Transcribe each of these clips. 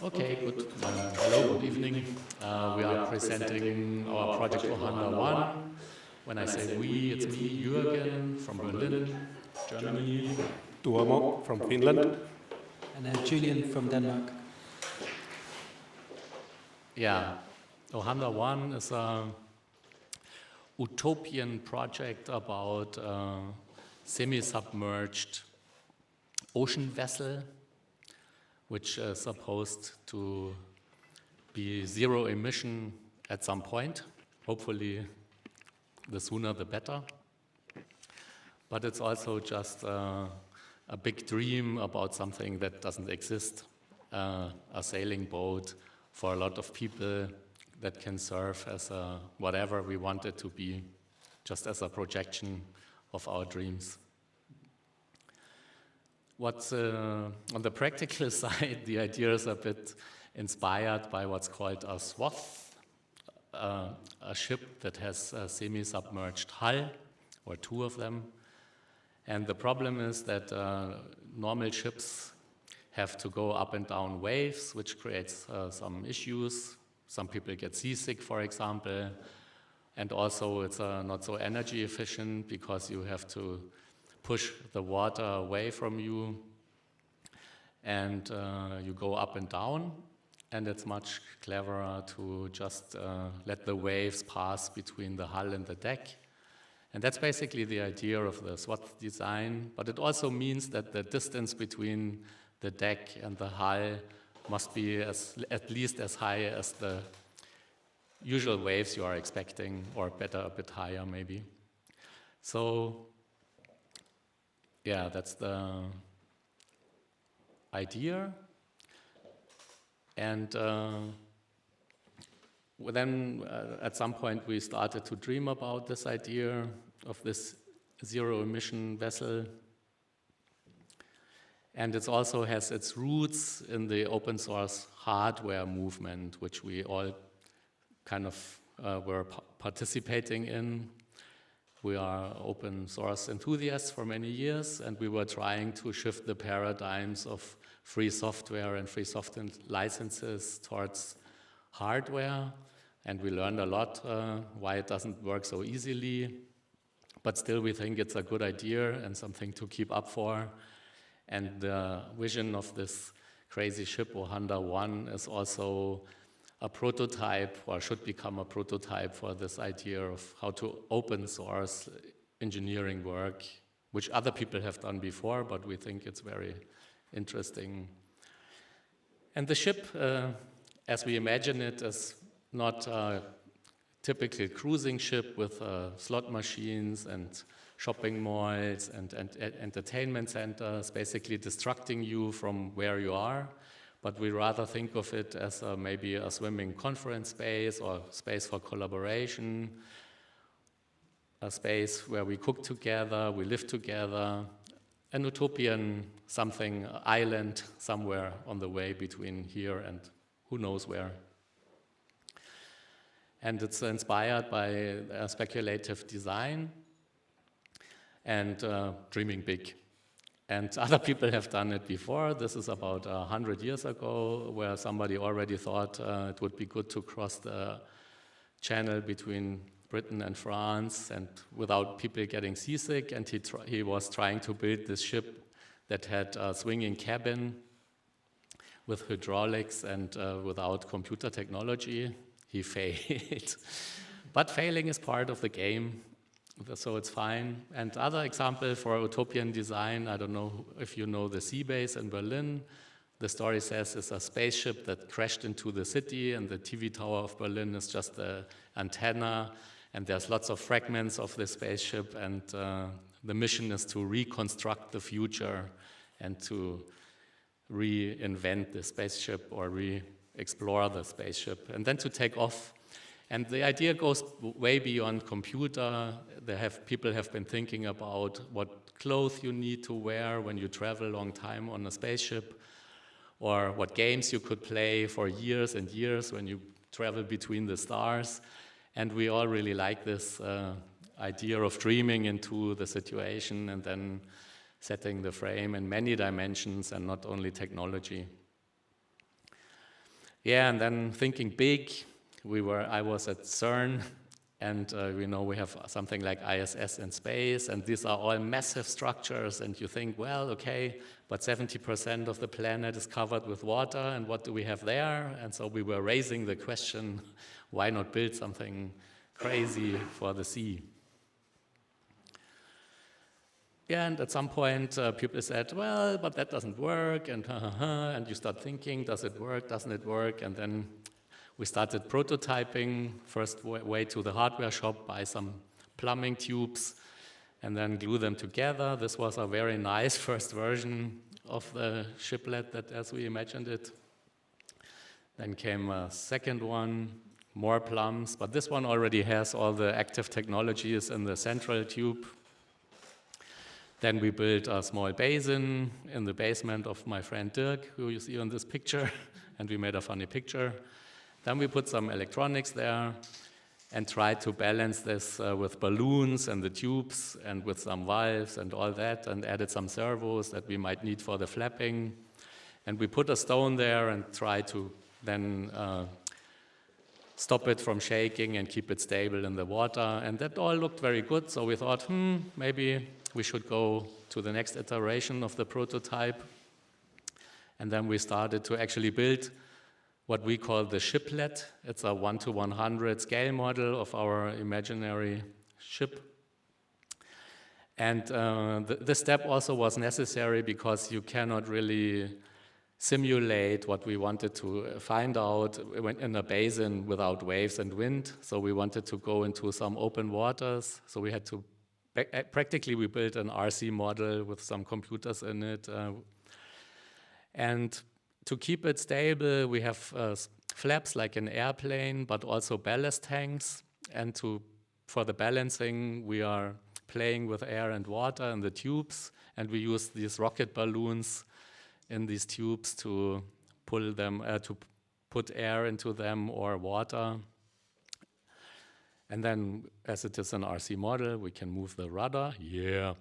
Okay, good. Hello, good evening. We are presenting our project OHANDA 1. When I say we, it's me, Juergen from Berlin, Germany. Tuomo from Finland. And Julian from Denmark. Yeah, OHANDA 1 is a utopian project about a semi-submerged ocean vessel, which is supposed to be zero emission at some point. Hopefully, the sooner the better. But it's also just a big dream about something that doesn't exist, a sailing boat for a lot of people that can serve as a whatever we want it to be, just as a projection of our dreams. What's on the practical side, the idea is a bit inspired by what's called a swath, a ship that has a semi-submerged hull, or two of them. And the problem is that normal ships have to go up and down waves, which creates some issues. Some people get seasick, for example. And also it's not so energy efficient because you have to push the water away from you, and you go up and down, and it's much cleverer to just let the waves pass between the hull and the deck. And that's basically the idea of the swath design, but it also means that the distance between the deck and the hull must be at least as high as the usual waves you are expecting, or better, a bit higher maybe. So yeah, that's the idea. And then at some point we started to dream about this idea of this zero-emission vessel. And it also has its roots in the open source hardware movement, which we all kind of were participating in. We are open source enthusiasts for many years, and we were trying to shift the paradigms of free software and free software licenses towards hardware. And we learned a lot why it doesn't work so easily. But still, we think it's a good idea and something to keep up for. And the vision of this crazy ship, OHANDA 1, is also a prototype, or should become a prototype, for this idea of how to open source engineering work, which other people have done before, but we think it's very interesting. And the ship, as we imagine it, is not a typical cruising ship with slot machines and shopping malls and entertainment centers, basically distracting you from where you are. But we rather think of it as maybe a swimming conference space, or space for collaboration, a space where we cook together, we live together, an utopian something, island somewhere on the way between here and who knows where. And it's inspired by speculative design and dreaming big. And other people have done it before. This is about 100 years ago, where somebody already thought it would be good to cross the channel between Britain and France, and without people getting seasick. And he was trying to build this ship that had a swinging cabin with hydraulics and without computer technology. He failed. But failing is part of the game, so it's fine. And other example for utopian design, I don't know if you know the sea base in Berlin. The story says it's a spaceship that crashed into the city, and the TV tower of Berlin is just the antenna, and there's lots of fragments of the spaceship, and the mission is to reconstruct the future and to reinvent the spaceship, or re-explore the spaceship, and then to take off. And the idea goes way beyond computer. People have been thinking about what clothes you need to wear when you travel a long time on a spaceship, or what games you could play for years and years when you travel between the stars. And we all really like this idea of dreaming into the situation and then setting the frame in many dimensions and not only technology. Yeah, and then thinking big, I was at CERN, and we have something like ISS in space, and these are all massive structures, and you think, well, okay, but 70% of the planet is covered with water, and what do we have there? And so we were raising the question, why not build something crazy for the sea? Yeah, and at some point, people said, well, but that doesn't work, and and you start thinking, does it work, doesn't it work? And then we started prototyping, first way to the hardware shop, buy some plumbing tubes, and then glue them together. This was a very nice first version of the shiplet that as we imagined it. Then came a second one, more plums, but this one already has all the active technologies in the central tube. Then we built a small basin in the basement of my friend Dirk, who you see on this picture, and we made a funny picture. Then we put some electronics there and tried to balance this with balloons and the tubes and with some valves and all that, and added some servos that we might need for the flapping. And we put a stone there and tried to then stop it from shaking and keep it stable in the water. And that all looked very good, so we thought, maybe we should go to the next iteration of the prototype. And then we started to actually build what we call the shiplet. It's a 1:100 scale model of our imaginary ship. And this step also was necessary because you cannot really simulate what we wanted to find out in a basin without waves and wind. So we wanted to go into some open waters. So we had to, practically we built an RC model with some computers in it. And to keep it stable, we have flaps like an airplane, but also ballast tanks. And for the balancing, we are playing with air and water in the tubes, and we use these rocket balloons in these tubes to pull them, to put air into them or water. And then, as it is an RC model, we can move the rudder. Yeah.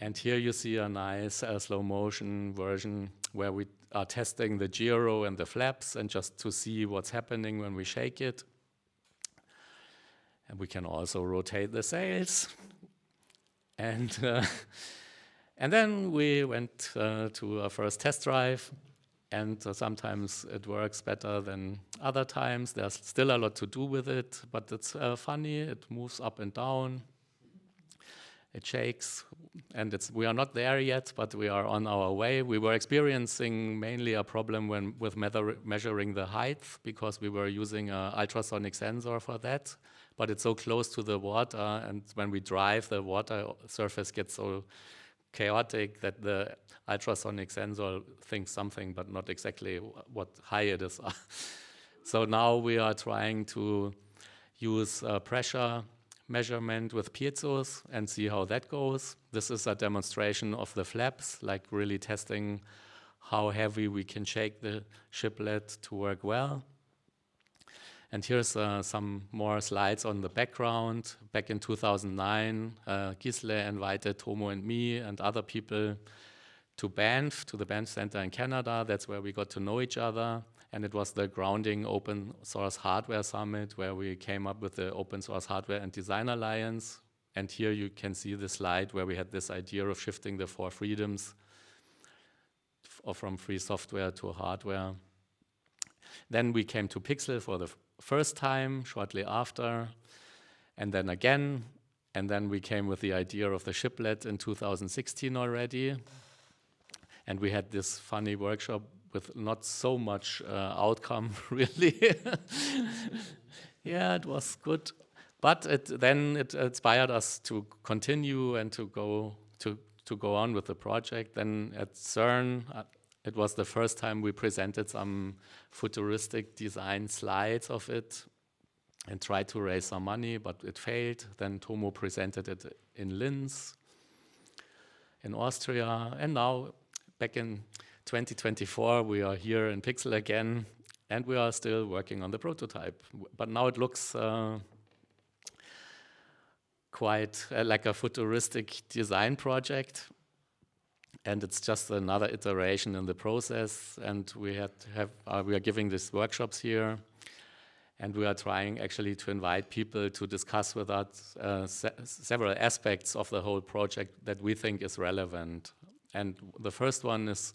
And here you see a nice slow motion version where we are testing the gyro and the flaps and just to see what's happening when we shake it. And we can also rotate the sails. And then we went to a first test drive, and sometimes it works better than other times. There's still a lot to do with it, but it's funny. It moves up and down. It shakes, and we are not there yet, but we are on our way. We were experiencing mainly a problem with measuring the height, because we were using an ultrasonic sensor for that, but it's so close to the water, and when we drive, the water surface gets so chaotic that the ultrasonic sensor thinks something, but not exactly what height it is. So now we are trying to use pressure measurement with piezos and see how that goes. This is a demonstration of the flaps, like really testing how heavy we can shake the shiplet to work well. And here's some more slides on the background. Back in 2009, Gisle invited Tuomo and me and other people to Banff, to the Banff Center in Canada. That's where we got to know each other. And it was the Grounding Open Source Hardware Summit, where we came up with the Open Source Hardware and Design Alliance. And here you can see the slide where we had this idea of shifting the 4 freedoms from free software to hardware. Then we came to Piksel for the first time, shortly after, and then again. And then we came with the idea of the shiplet in 2016 already. And we had this funny workshop with not so much outcome, really. Yeah, it was good. But then it inspired us to continue and to go on with the project. Then at CERN, it was the first time we presented some futuristic design slides of it and tried to raise some money, but it failed. Then Tuomo presented it in Linz, in Austria, and now back in 2024, we are here in Piksel again, and we are still working on the prototype. But now it looks quite like a futuristic design project. And it's just another iteration in the process. And we are giving these workshops here. And we are trying actually to invite people to discuss with us several aspects of the whole project that we think is relevant. And the first one is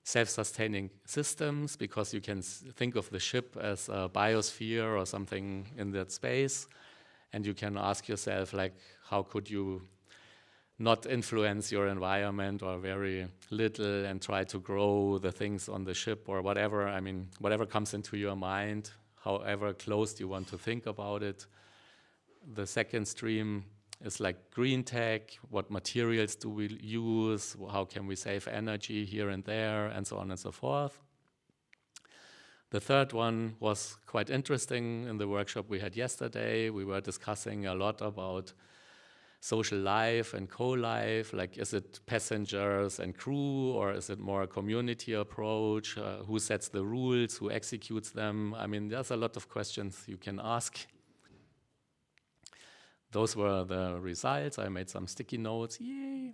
self-sustaining systems, because you can think of the ship as a biosphere or something in that space. And you can ask yourself, like, how could you not influence your environment or very little and try to grow the things on the ship or whatever. I mean, whatever comes into your mind, however close you want to think about it. The second stream is like green tech. What materials do we use? How can we save energy here and there, and so on and so forth. The third one was quite interesting. In the workshop we had yesterday, we were discussing a lot about social life and co-life, like is it passengers and crew, or is it more a community approach? Who sets the rules, who executes them? I mean, there's a lot of questions you can ask. Those were the results. I made some sticky notes, yay!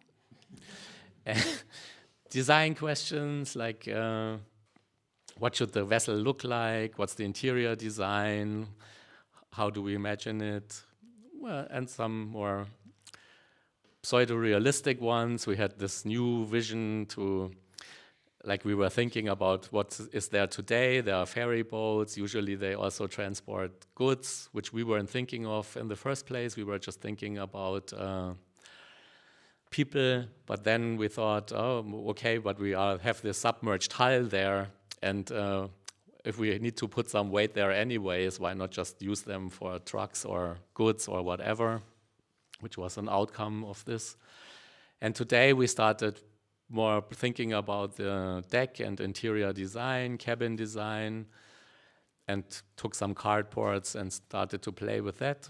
Design questions like, what should the vessel look like? What's the interior design? How do we imagine it? Well, and some more pseudo-realistic ones. We had this new vision to, like, we were thinking about what is there today. There are ferry boats. Usually they also transport goods, which we weren't thinking of in the first place. We were just thinking about people. But then we thought, oh, okay, but we have this submerged hull there. And if we need to put some weight there anyways, why not just use them for trucks or goods or whatever? Which was an outcome of this. And today we started more thinking about the deck and interior design, cabin design, and took some cardboards and started to play with that.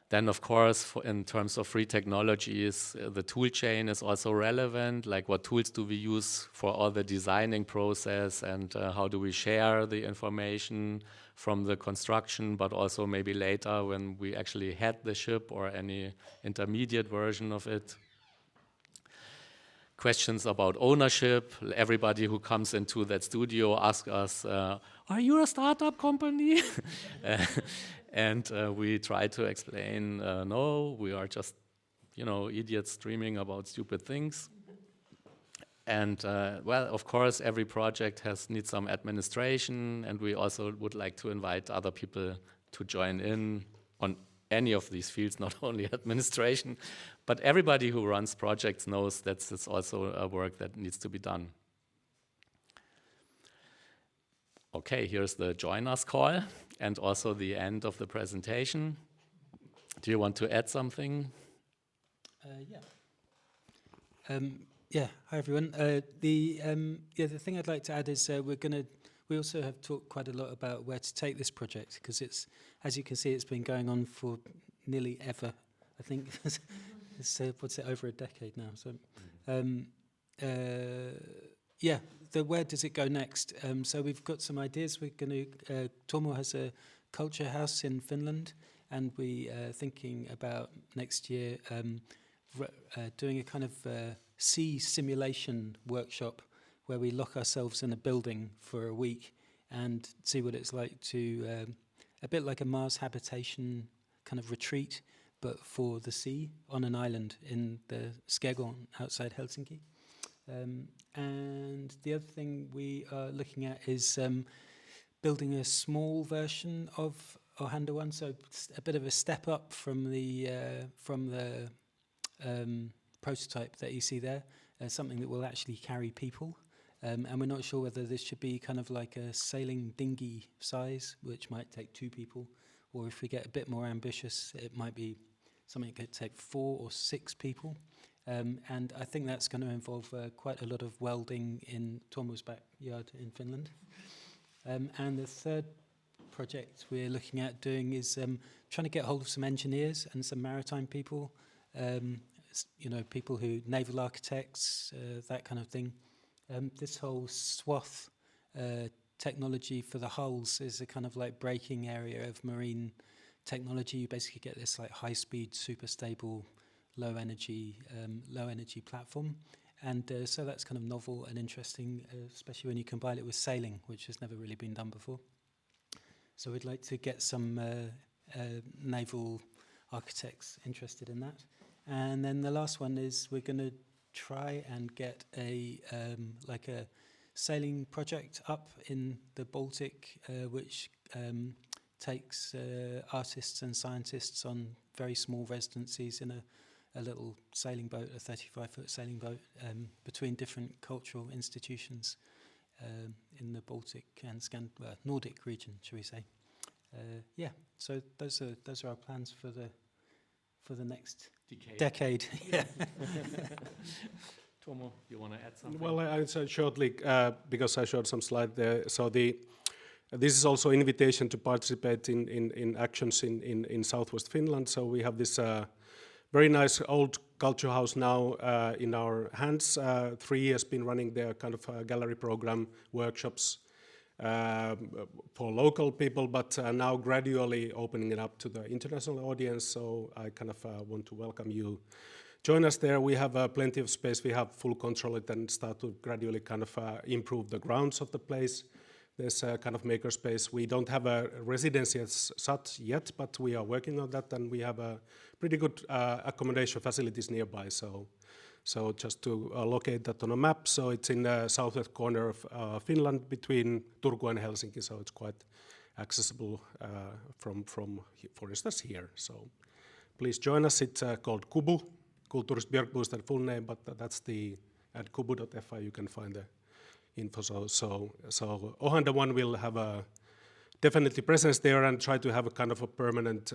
Then, of course, in terms of free technologies, the tool chain is also relevant. Like, what tools do we use for all the designing process, and how do we share the information from the construction, but also maybe later when we actually had the ship or any intermediate version of it. Questions about ownership. Everybody who comes into that studio asks us, are you a startup company? And we try to explain, no, we are just, idiots dreaming about stupid things. And well, of course, every project needs some administration, and we also would like to invite other people to join in on any of these fields, not only administration, but everybody who runs projects knows that it's also a work that needs to be done. Okay, here's the join us call and also the end of the presentation. Do you want to add something? Yeah. Hi everyone. The thing I'd like to add is we also have talked quite a lot about where to take this project, because it's, as you can see, it's been going on for nearly ever. I think it's over a decade now. So, where does it go next? So we've got some ideas. We're going to. Tuomo has a culture house in Finland, and we are thinking about next year doing a kind of sea simulation workshop where we lock ourselves in a building for a week and see what it's like to, a bit like a Mars habitation kind of retreat, but for the sea on an island in the Skegon outside Helsinki. And the other thing we are looking at is building a small version of OHANDA 1, so a bit of a step up from the prototype that you see there, something that will actually carry people. And we're not sure whether this should be kind of like a sailing dinghy size, which might take 2 people, or if we get a bit more ambitious, it might be something that could take 4 or 6 people. And I think that's going to involve quite a lot of welding in Tuomo's backyard in Finland. And the third project we're looking at doing is trying to get hold of some engineers and some maritime people, people who, naval architects, that kind of thing. This whole swath technology for the hulls is a kind of like breaking area of marine technology. You basically get this like high-speed, super stable, low energy platform. And so that's kind of novel and interesting, especially when you combine it with sailing, which has never really been done before. So we'd like to get some naval architects interested in that. And then the last one is we're going to try and get a like a sailing project up in the Baltic, which takes artists and scientists on very small residencies in a little sailing boat, a 35-foot sailing boat, between different cultural institutions in the Baltic and Nordic region, shall we say? Yeah. So those are our plans for the next decade. Yeah. Tuomo, you want to add something? Well, I would say shortly, because I showed some slide there. So this is also an invitation to participate in actions in southwest Finland. So we have this very nice old culture house now in our hands. 3 years been running their kind of gallery program, workshops for local people, but now gradually opening it up to the international audience. So I kind of want to welcome you. Join us there. We have plenty of space. We have full control it and start to gradually kind of improve the grounds of the place. There's a kind of makerspace. We don't have a residency as such yet, but we are working on that, and we have a pretty good accommodation facilities nearby. So just to locate that on a map, so it's in the southwest corner of Finland between Turku and Helsinki, so it's quite accessible from for instance, here. So please join us. It's called Kubu, Kulttuurista Björkboostad full name, but that's at kubu.fi you can find the info. So OHANDA 1 will have a definitely presence there and try to have a kind of a permanent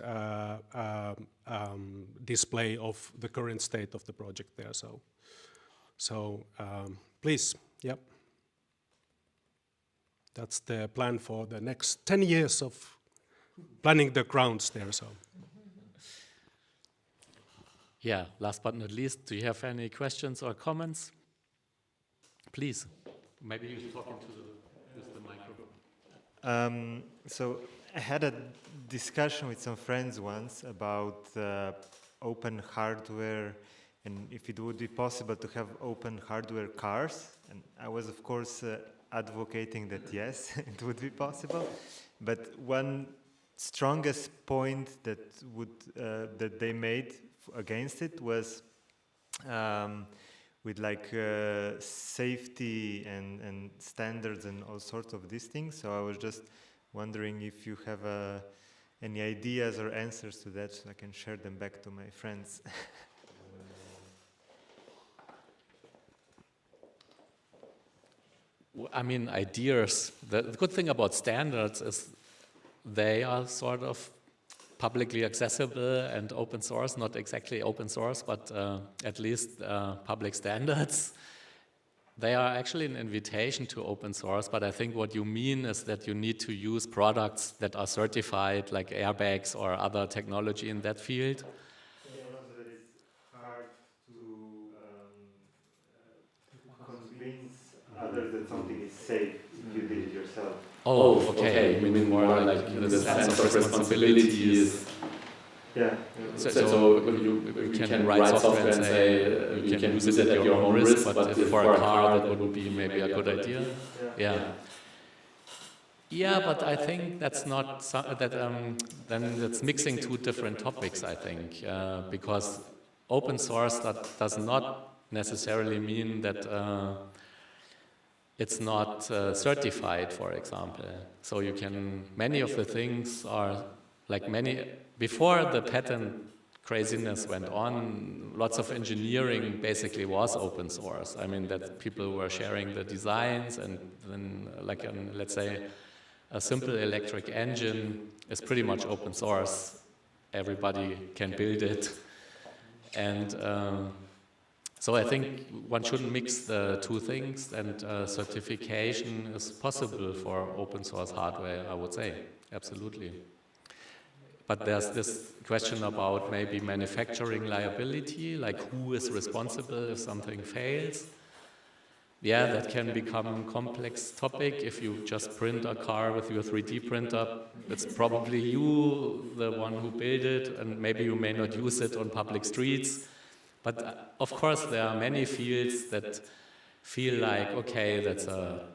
display of the current state of the project there. So please, yep. That's the plan for the next 10 years of planning the grounds there. So. Yeah, last but not least, do you have any questions or comments? Please. Maybe you talk into the microphone. So I had a discussion with some friends once about open hardware and if it would be possible to have open hardware cars. And I was, of course, advocating that yes, it would be possible. But one strongest point that they made against it was with like safety and standards and all sorts of these things. So I was just wondering if you have any ideas or answers to that, so I can share them back to my friends. I mean, ideas. The good thing about standards is they are sort of publicly accessible and open source, not exactly open source, but at least public standards. They are actually an invitation to open source, but I think what you mean is that you need to use products that are certified, like airbags or other technology in that field. Yeah, also that it's hard to convince others that something is safe if you did it yourself. Oh, okay. You mean more like the sense of responsibility is... Yeah. So you can write software and say you can use it at your own risk, but if for a car that would be maybe a good idea. Yeah, but I think that's not then that's mixing two different topics. I think because open source does not necessarily mean that it's not certified, for example. So you can many of the things are like before the patent craziness went on, lots of engineering basically was open source. I mean, that people were sharing the designs, and then, like, let's say, a simple electric engine is pretty much open source. Everybody can build it. And so I think one shouldn't mix the two things, and certification is possible for open source hardware, I would say, absolutely. But there's this question about maybe manufacturing liability, like who is responsible if something fails. Yeah, that can become a complex topic. If you just print a car with your 3D printer, it's probably you, the one who built it, and maybe you may not use it on public streets. But of course, there are many fields that feel like, okay, that's a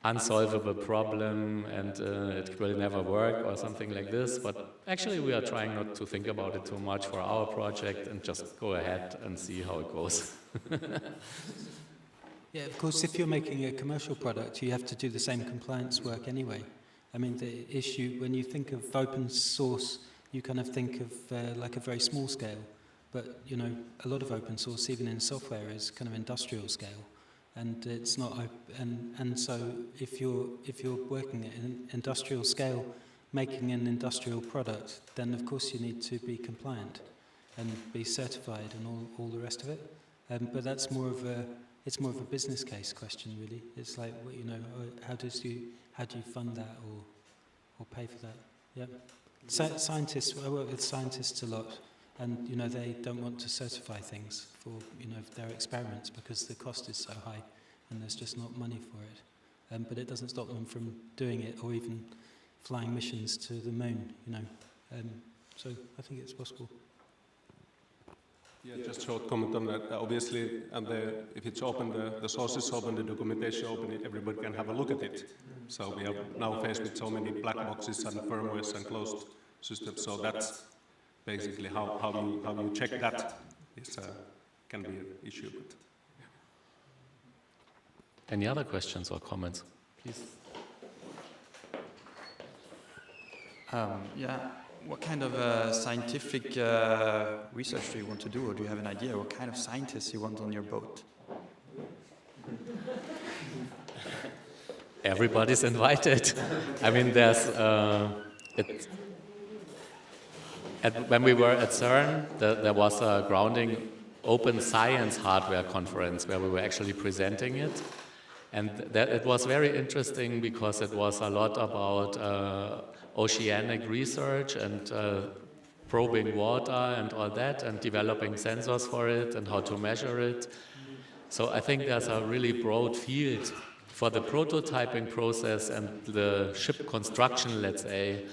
unsolvable problem and it will never work or something like this. But actually, we are trying not to think about it too much for our project and just go ahead and see how it goes. Yeah, of course, if you're making a commercial product, you have to do the same compliance work anyway. I mean, the issue, when you think of open source, you kind of think of like a very small scale. But, you know, a lot of open source, even in software, is kind of industrial scale. And it's not, and so if you're working at an industrial scale, making an industrial product, then of course you need to be compliant and be certified and all the rest of it. But that's more of a, it's more of a business case question, really. It's like, you know, how do you fund that or pay for that? Yeah. Scientists, I work with scientists a lot, and you know they don't want to certify things for their experiments because the cost is so high, and there's just not money for it. But it doesn't stop them from doing it or even flying missions to the moon. You know, so I think it's possible. Yeah, just short comment on that. Obviously, and if it's open, the source is open, the documentation open, everybody can have a look at it. So we are now faced with so many black boxes and firmwares and closed systems. So that's basically how you check that is can be an issue. But, yeah. Any other questions or comments, please? Yeah. What kind of scientific research do you want to do, or do you have an idea what kind of scientists you want on your boat? Everybody's invited. I mean, there's when we were at CERN, there was a grounding open science hardware conference where we were actually presenting it, and it was very interesting because it was a lot about oceanic research and probing water and all that, and developing sensors for it and how to measure it. So I think there's a really broad field for the prototyping process and the ship construction, let's say.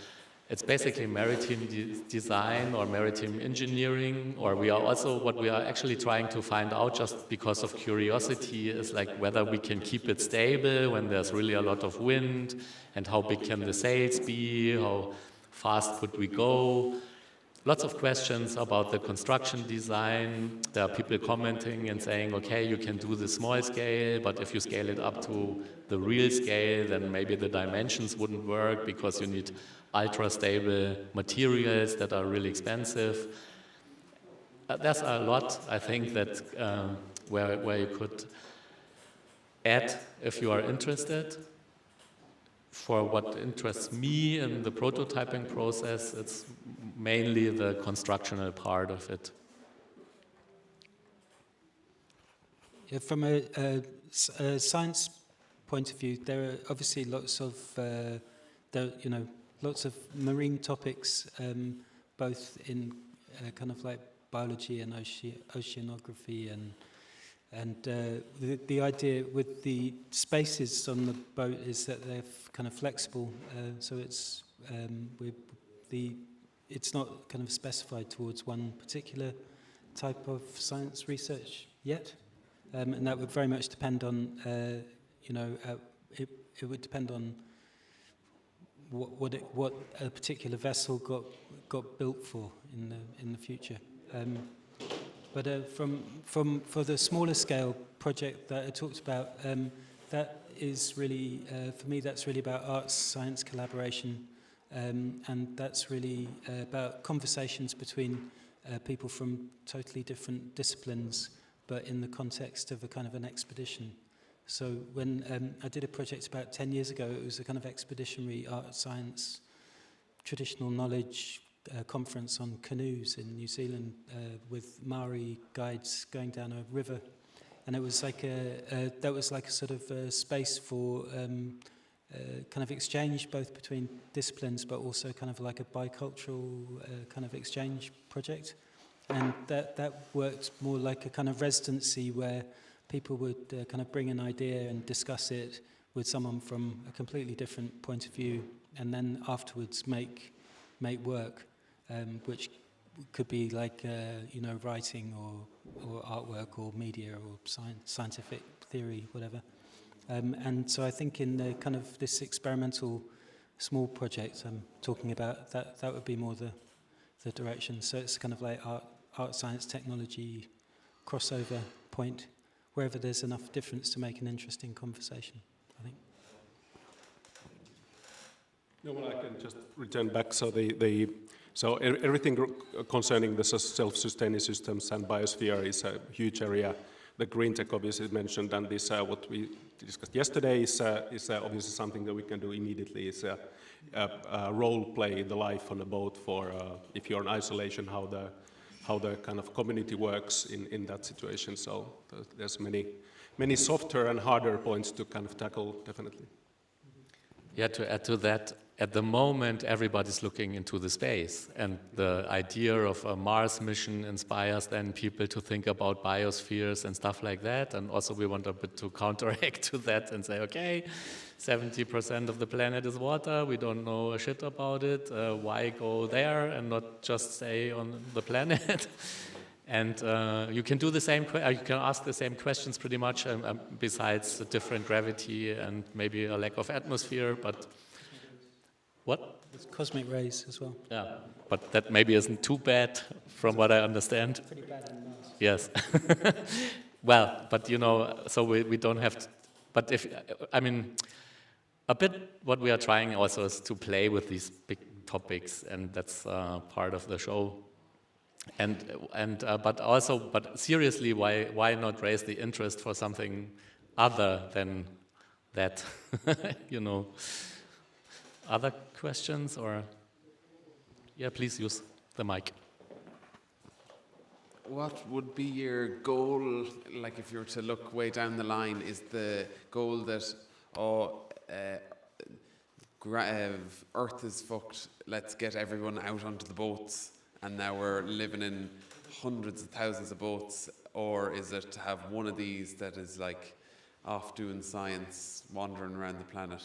It's basically maritime design or maritime engineering, or what we are actually trying to find out just because of curiosity is like whether we can keep it stable when there's really a lot of wind, and how big can the sails be, how fast could we go. Lots of questions about the construction design. There are people commenting and saying, okay, you can do the small scale, but if you scale it up to the real scale, then maybe the dimensions wouldn't work because you need ultra-stable materials that are really expensive. There's a lot, I think, that where you could add if you are interested. For what interests me in the prototyping process, it's mainly the constructional part of it. Yeah, from a science point of view, there are obviously lots of lots of marine topics, both in kind of like biology and oceanography, and the idea with the spaces on the boat is that they're kind of flexible, so it's it's not kind of specified towards one particular type of science research yet, and that would very much depend on it would depend on what a particular vessel got built for in the future. But for the smaller scale project that I talked about, that is really for me that's really about arts science collaboration, and that's really about conversations between people from totally different disciplines, but in the context of a kind of an expedition. So when I did a project about 10 years ago, it was a kind of expeditionary art science, traditional knowledge conference on canoes in New Zealand with Maori guides going down a river. And it was like that was like a sort of a space for kind of exchange both between disciplines, but also kind of like a bicultural kind of exchange project. And that worked more like a kind of residency where people would kind of bring an idea and discuss it with someone from a completely different point of view, and then afterwards make work, which could be like you know, writing or artwork or media or scientific theory, whatever. And so I think in the kind of this experimental small project I'm talking about, that would be more the direction. So it's kind of like art, science, technology crossover point, wherever there's enough difference to make an interesting conversation, I think. No, well, I can just return back. So so everything concerning the self-sustaining systems and biosphere is a huge area. The green tech obviously mentioned, and this what we discussed yesterday is obviously something that we can do immediately. Is a role play the life on a boat for if you're in isolation, how the kind of community works in that situation. So there's many softer and harder points to kind of tackle, definitely. Yeah, to add to that, at the moment everybody's looking into the space, and the idea of a Mars mission inspires then people to think about biospheres and stuff like that, and also we want a bit to counteract to that and say, okay, 70% of the planet is water, we don't know a shit about it, why go there and not just stay on the planet? And you can do the same, you can ask the same questions pretty much, besides the different gravity and maybe a lack of atmosphere, but what? There's cosmic rays as well. Yeah, but that maybe isn't too bad from what I understand. Pretty bad on Mars. Yes. Well, but you know, so we don't have to, but if, I mean, a bit what we are trying also is to play with these big topics, and that's part of the show. But seriously, why not raise the interest for something other than that? You know, other questions, or yeah, please use the mic. What would be your goal, like if you were to look way down the line? Is the goal that Earth is fucked, let's get everyone out onto the boats, and now we're living in hundreds of thousands of boats? Or is it to have one of these that is like off doing science, wandering around the planet?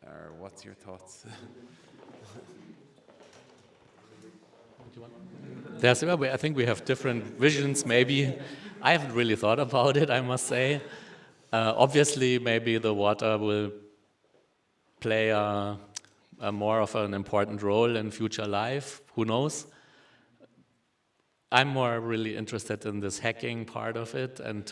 Or what's your thoughts? I think we have different visions, maybe. I haven't really thought about it, I must say. Obviously, maybe the water will play a more of an important role in future life, who knows? I'm more really interested in this hacking part of it, and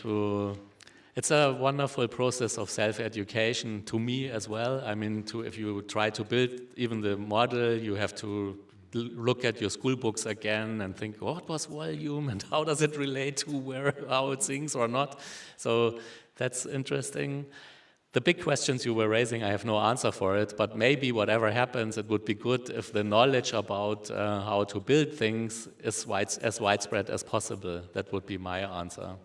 it's a wonderful process of self-education to me as well. I mean, if you try to build even the model, you have to look at your school books again and think, what was volume and how does it relate to how it sings or not? So that's interesting. The big questions you were raising, I have no answer for it, but maybe whatever happens, it would be good if the knowledge about how to build things is as widespread as possible. That would be my answer.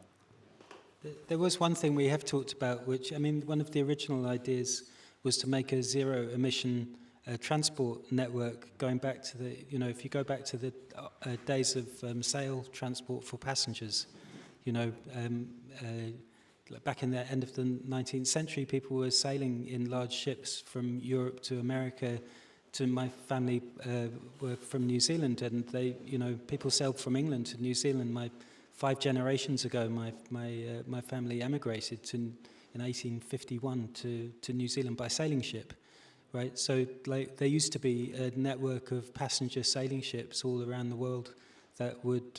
There was one thing we have talked about, which, I mean, one of the original ideas was to make a zero-emission transport network, going back to the, you know, if you go back to the days of sail transport for passengers, you know, back in the end of the 19th century, people were sailing in large ships from Europe to America. To my family were from New Zealand, and they, you know, people sailed from England to New Zealand. 5 generations ago, my family emigrated in 1851 to New Zealand by sailing ship, right? So like there used to be a network of passenger sailing ships all around the world that would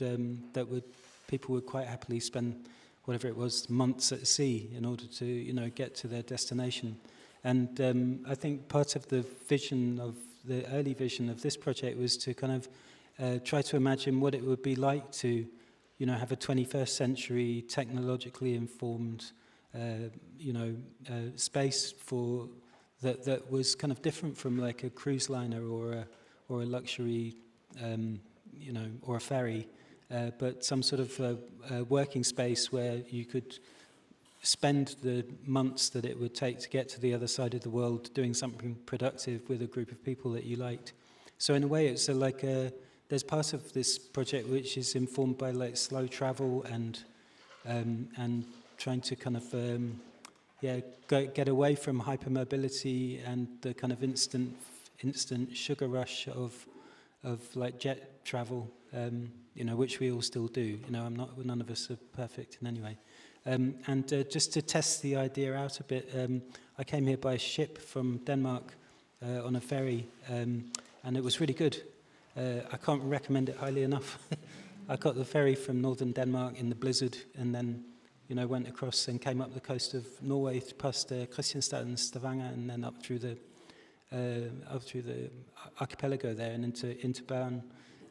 people would quite happily spend whatever it was, months at sea in order to, you know, get to their destination. And I think part of the vision of the early vision of this project was to kind of try to imagine what it would be like to, you know, have a 21st century technologically informed, you know, space for that was kind of different from like a cruise liner or a luxury, you know, or a ferry. But some sort of working space where you could spend the months that it would take to get to the other side of the world doing something productive with a group of people that you liked. So in a way, it's there's part of this project which is informed by like slow travel and trying to kind of get away from hypermobility and the kind of instant sugar rush of like jet travel. which we all still do. None of us are perfect in any way. And just to test the idea out a bit, I came here by ship from Denmark on a ferry, and it was really good. I can't recommend it highly enough. I got the ferry from northern Denmark in the blizzard, and then went across and came up the coast of Norway past Kristianstad and Stavanger, and then up through the archipelago there and into Bern.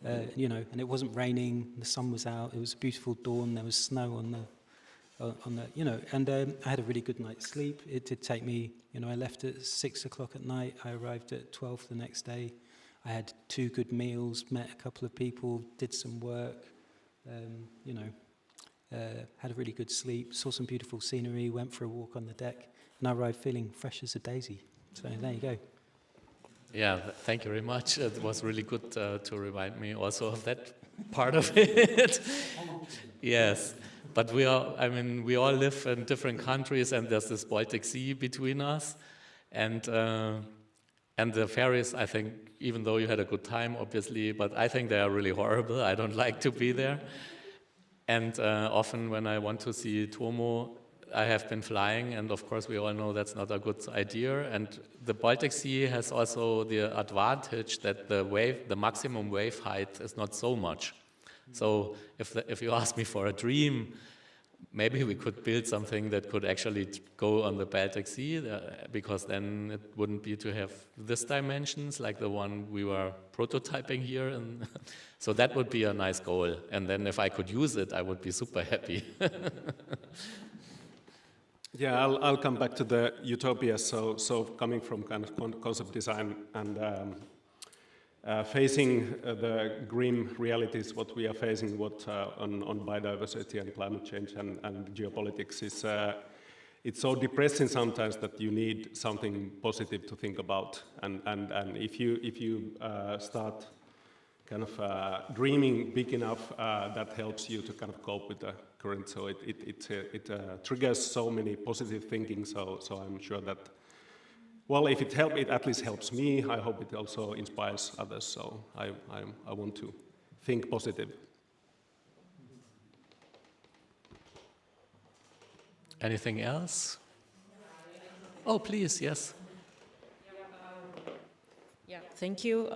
And it wasn't raining. The sun was out. It was a beautiful dawn. There was snow on the, and I had a really good night's sleep. It did take me, I left at 6 o'clock at night. I arrived at 12 the next day. I had 2 good meals, met a couple of people, did some work, had a really good sleep, saw some beautiful scenery, went for a walk on the deck, and I arrived feeling fresh as a daisy. So there you go. Yeah, thank you very much. It was really good to remind me also of that part of it. Yes, but we all live in different countries, and there's this Baltic Sea between us, and the ferries, I think, even though you had a good time, obviously, but I think they are really horrible. I don't like to be there. And often when I want to see Tuomo, I have been flying, and of course we all know that's not a good idea. And the Baltic Sea has also the advantage that the maximum wave height is not so much. So if you ask me for a dream, maybe we could build something that could actually go on the Baltic Sea, because then it wouldn't be to have this dimensions like the one we were prototyping here. And so that would be a nice goal. And then if I could use it, I would be super happy. Yeah, I'll come back to the utopia. So coming from kind of concept design and facing the grim realities, what we are facing, on biodiversity and climate change and geopolitics is, it's so depressing sometimes that you need something positive to think about. And if you start kind of dreaming big enough, that helps you to kind of cope with the current. So it triggers so many positive thinking. So I'm sure that, well, if it at least helps me, I hope it also inspires others. So I want to think positive. Anything else? Oh, please, yes. Yeah, thank you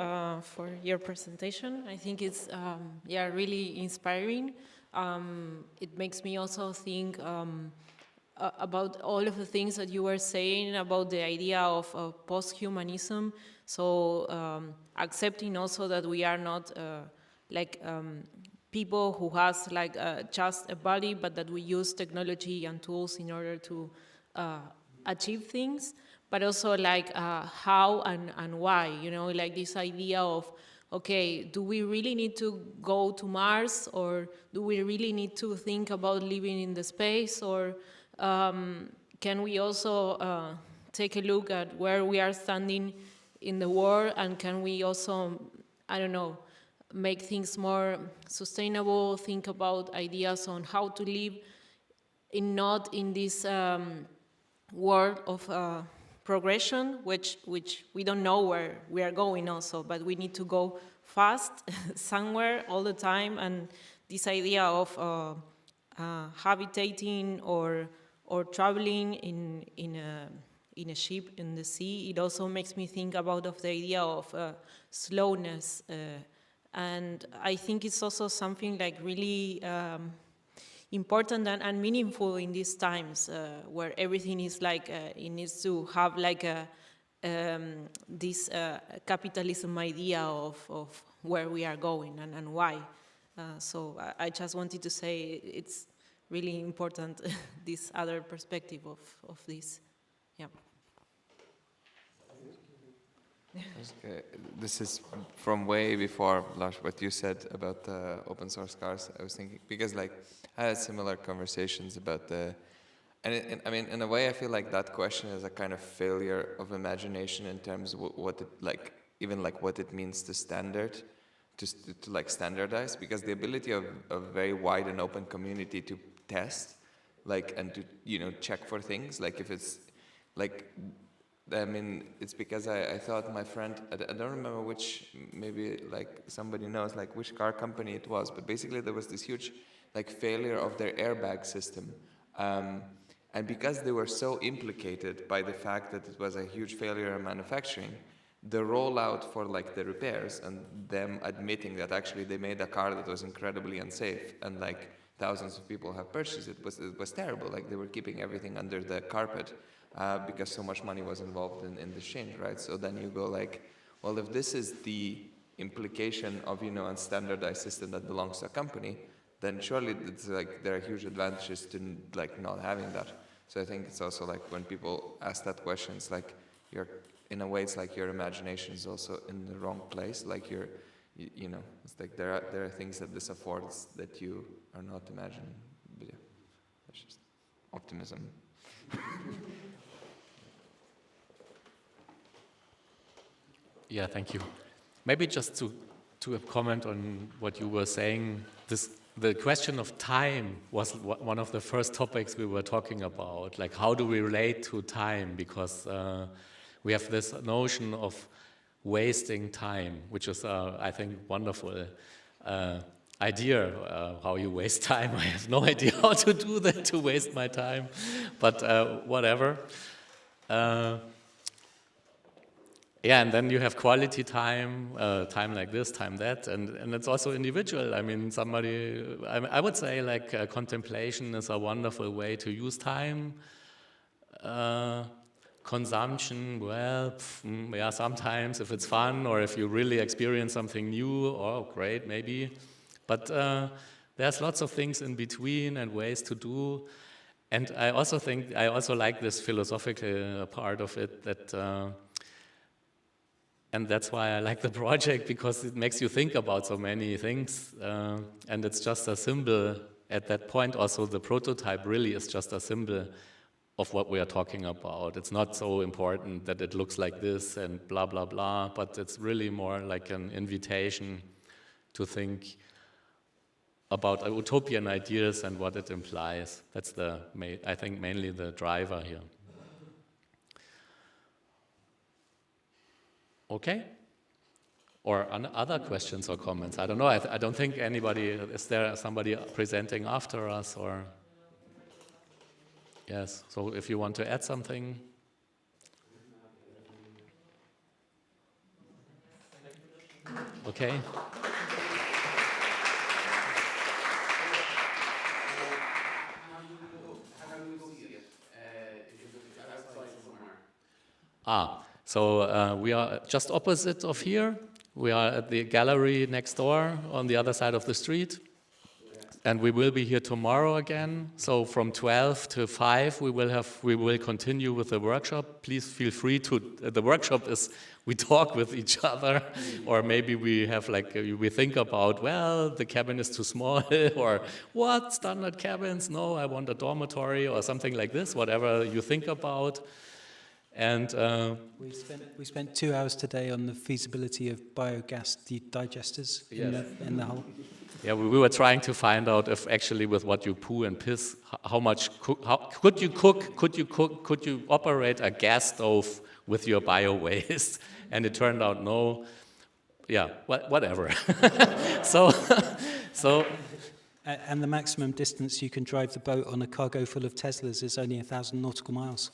for your presentation. I think it's really inspiring. It makes me also think about all of the things that you were saying about the idea of post-humanism. So accepting also that we are not people who has just a body, but that we use technology and tools in order to achieve things, but also how and why, this idea of, okay, do we really need to go to Mars, or do we really need to think about living in the space, or can we also take a look at where we are standing in the world, and can we also, I don't know, make things more sustainable, think about ideas on how to live not in this world of progression, which we don't know where we are going also, but we need to go fast somewhere all the time. And this idea of habitating or traveling in a ship in the sea, it also makes me think about the idea of slowness. And I think it's also something really important and meaningful in these times where everything is it needs to have this capitalism idea of where we are going and why. So I just wanted to say it's really important, this other perspective of this. Yeah. This is from way before, Lars, what you said about the open source cars. I was thinking, because I had similar conversations about and I mean, in a way I feel like that question is a kind of failure of imagination in terms of what it, even what it means to standardize, because the ability of a very wide and open community to test, and to, check for things, if it's, I mean, it's because I thought my friend, I don't remember which, maybe like somebody knows like which car company it was, but basically there was this huge like failure of their airbag system. And because they were so implicated by the fact that it was a huge failure in manufacturing, the rollout for like the repairs and them admitting that actually they made a car that was incredibly unsafe and like thousands of people have purchased it was terrible. Like they were keeping everything under the carpet. Because so much money was involved in the change, right? So then you go like, well, if this is the implication of, you know, a standardized system that belongs to a company, then surely it's like there are huge advantages to like not having that. So I think it's also like when people ask that question, it's like you're, in a way, it's like your imagination is also in the wrong place. Like you're, you know, it's like there are things that this affords that you are not imagining. But yeah, that's just optimism. Yeah, thank you. Maybe just to comment on what you were saying, the question of time was one of the first topics we were talking about. Like, how do we relate to time? Because we have this notion of wasting time, which is, I think, wonderful idea how you waste time. I have no idea how to do that, to waste my time, but whatever. Yeah, and then you have quality time, time like this, time that, and it's also individual. I mean, I would say like contemplation is a wonderful way to use time. Consumption, well, yeah, sometimes if it's fun or if you really experience something new, oh, great, maybe. But there's lots of things in between and ways to do. And I also like this philosophical part of it, that and that's why I like the project, because it makes you think about so many things, and it's just a symbol at that point. Also, the prototype really is just a symbol of what we are talking about. It's not so important that it looks like this and blah, blah, blah, but it's really more like an invitation to think about utopian ideas and what it implies. That's I think, mainly the driver here. Okay? Or other questions or comments? I don't know. I don't think anybody, is there somebody presenting after us, or? Yes, so if you want to add something. Okay. So we are just opposite of here. We are at the gallery next door on the other side of the street. And we will be here tomorrow again. So from 12 to 5 we will continue with the workshop. Please feel free to, the workshop is, we talk with each other, or maybe we have like, we think about, well, the cabin is too small, or what, standard cabins? No, I want a dormitory, or something like this, whatever you think about. And we spent 2 hours today on the feasibility of biogas digesters. Yes. in the whole. Yeah, we were trying to find out if actually with what you poo and piss, how much could you operate a gas stove with your bio waste? And it turned out no. Yeah, whatever. so. And the maximum distance you can drive the boat on a cargo full of Teslas is only 1,000 nautical miles.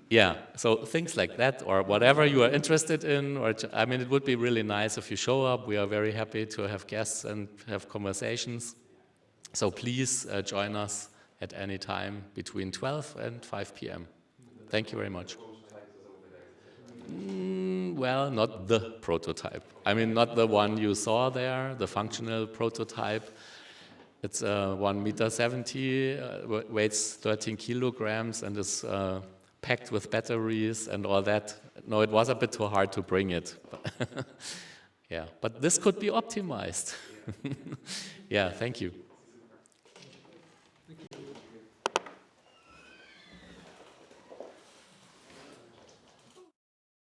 Yeah, so things like that, or whatever you are interested in, or I mean, it would be really nice if you show up. We are very happy to have guests and have conversations. So please join us at any time between 12 and 5 p.m. Thank you very much. Well, not the prototype. I mean, not the one you saw there, the functional prototype. It's 1.70 meters, weighs 13 kilograms, and is packed with batteries and all that. No, it was a bit too hard to bring it. Yeah, but this could be optimized. Yeah, thank you.